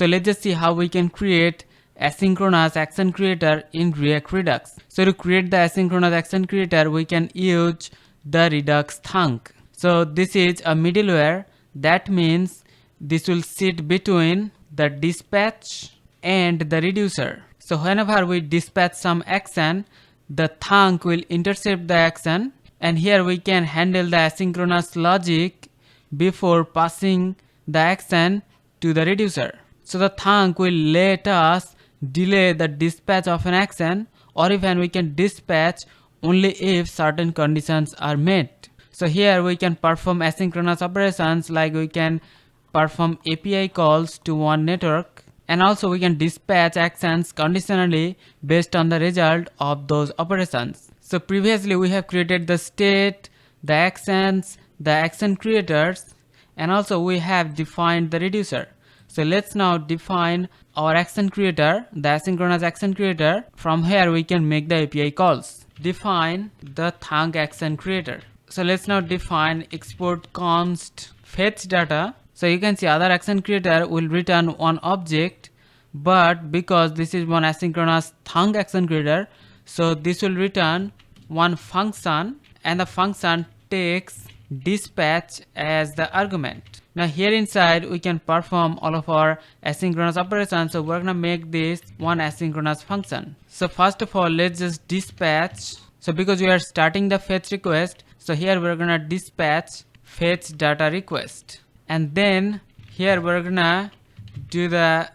So let's just see how we can create asynchronous action creator in React Redux. So to create the asynchronous action creator, we can use the Redux Thunk. So this is a middleware. That means this will sit between the dispatch and the reducer. So whenever we dispatch some action, the Thunk will intercept the action, and here we can handle the asynchronous logic before passing the action to the reducer. So the Thunk will let us delay the dispatch of an action, or even we can dispatch only if certain conditions are met. So here we can perform asynchronous operations, like we can perform API calls to one network, and also we can dispatch actions conditionally based on the result of those operations. So previously we have created the state, the actions, the action creators, and also we have defined the reducer. So let's now define our action creator, the asynchronous action creator. From here we can make the API calls. Define the Thunk Action Creator. So let's now define export const fetch data. So you can see other action creator will return one object, but because this is one asynchronous Thunk Action Creator, so this will return one function, and the function takes dispatch as the argument. Now here inside we can perform all of our asynchronous operations. So we're gonna make this one asynchronous function. So first of all, let's just dispatch. So because we are starting the fetch request, so here we're gonna dispatch fetch data request, and then here we're gonna do the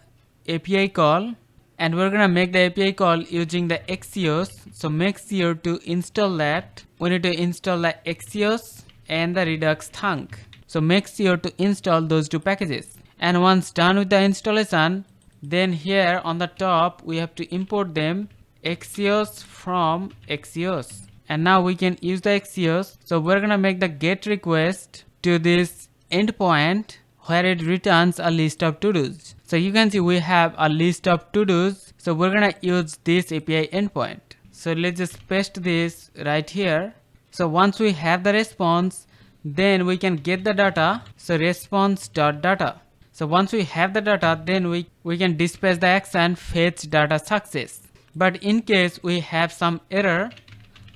API call, and we're gonna make the API call using the Axios. So make sure to install that. We need to install the Axios and the Redux Thunk. So make sure to install those two packages, and once done with the installation, then here on the top we have to import them, Axios from Axios, and now we can use the Axios. So we're gonna make the get request to this endpoint where it returns a list of to-dos. So you can see we have a list of to-dos, so we're gonna use this API endpoint. So let's just paste this right here. So once we have the response, then we can get the data. So response.data. So once we have the data, then we can dispatch the action fetch data success. But in case we have some error,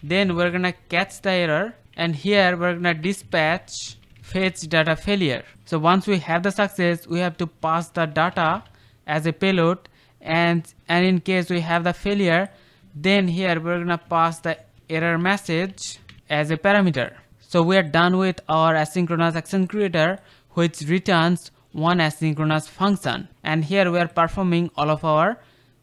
then we're gonna catch the error, and here we're gonna dispatch fetch data failure. So once we have the success, we have to pass the data as a payload, and in case we have the failure, then here we're gonna pass the error message as a parameter. So we are done with our asynchronous action creator, which returns one asynchronous function, and here we are performing all of our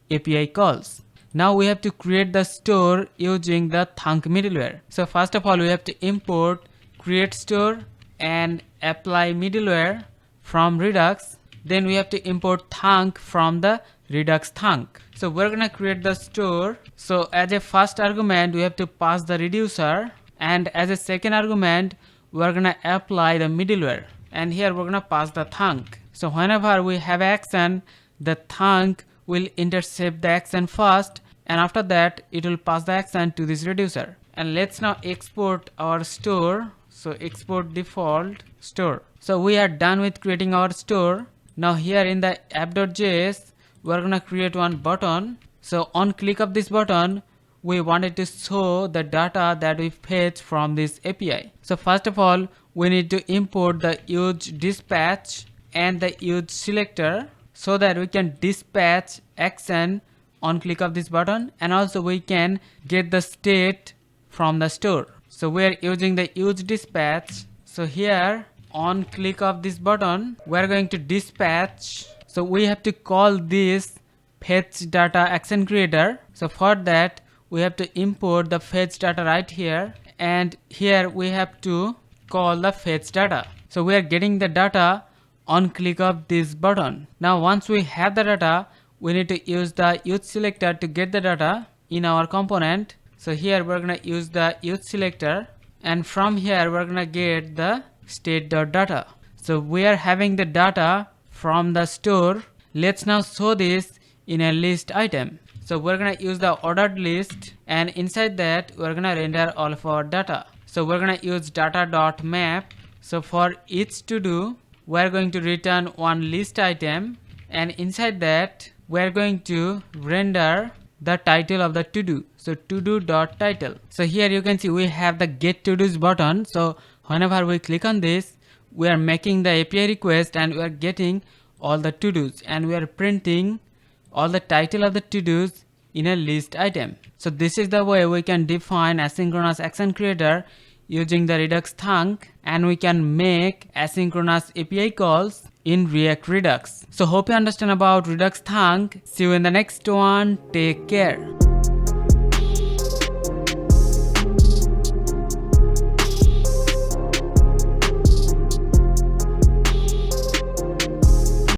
API calls. Now we have to create the store using the Thunk middleware. So first of all, we have to import create store and apply middleware from Redux. Then we have to import Thunk from the Redux Thunk. So we're gonna create the store. So as a first argument, we have to pass the reducer, and as a second argument, we're gonna apply the middleware, and here we're gonna pass the Thunk. So whenever we have action, the Thunk will intercept the action first, and after that it will pass the action to this reducer. And let's now export our store. So export default store. So we are done with creating our store. Now here in the app.js, we're gonna create one button. So on click of this button, we wanted to show the data that we fetch from this API. So first of all, we need to import the use dispatch and the use selector, so that we can dispatch action on click of this button, and also we can get the state from the store. So we are using the use dispatch. So here on click of this button, we are going to dispatch. So we have to call this fetch data action creator. So for that, we have to import the fetch data right here, and here we have to call the fetch data. So we are getting the data on click of this button. Now once we have the data, we need to use the use selector to get the data in our component. So here we're gonna use the use selector, and from here we're gonna get the state.data. So we are having the data from the store. Let's now show this in a list item. So we're gonna use the ordered list, and inside that we're gonna render all of our data. So we're gonna use data.map. So for each to do, we're going to return one list item, and inside that we are going to render the title of the to do. So to do dot title. So here you can see we have the get to dos button. So whenever we click on this, we are making the API request and we are getting all the to dos, and we are printing all the title of the to dos in a list item. So this is the way we can define asynchronous action creator using the Redux Thunk, and we can make asynchronous API calls in React Redux. So hope you understand about Redux Thunk. See you in the next one. Take care.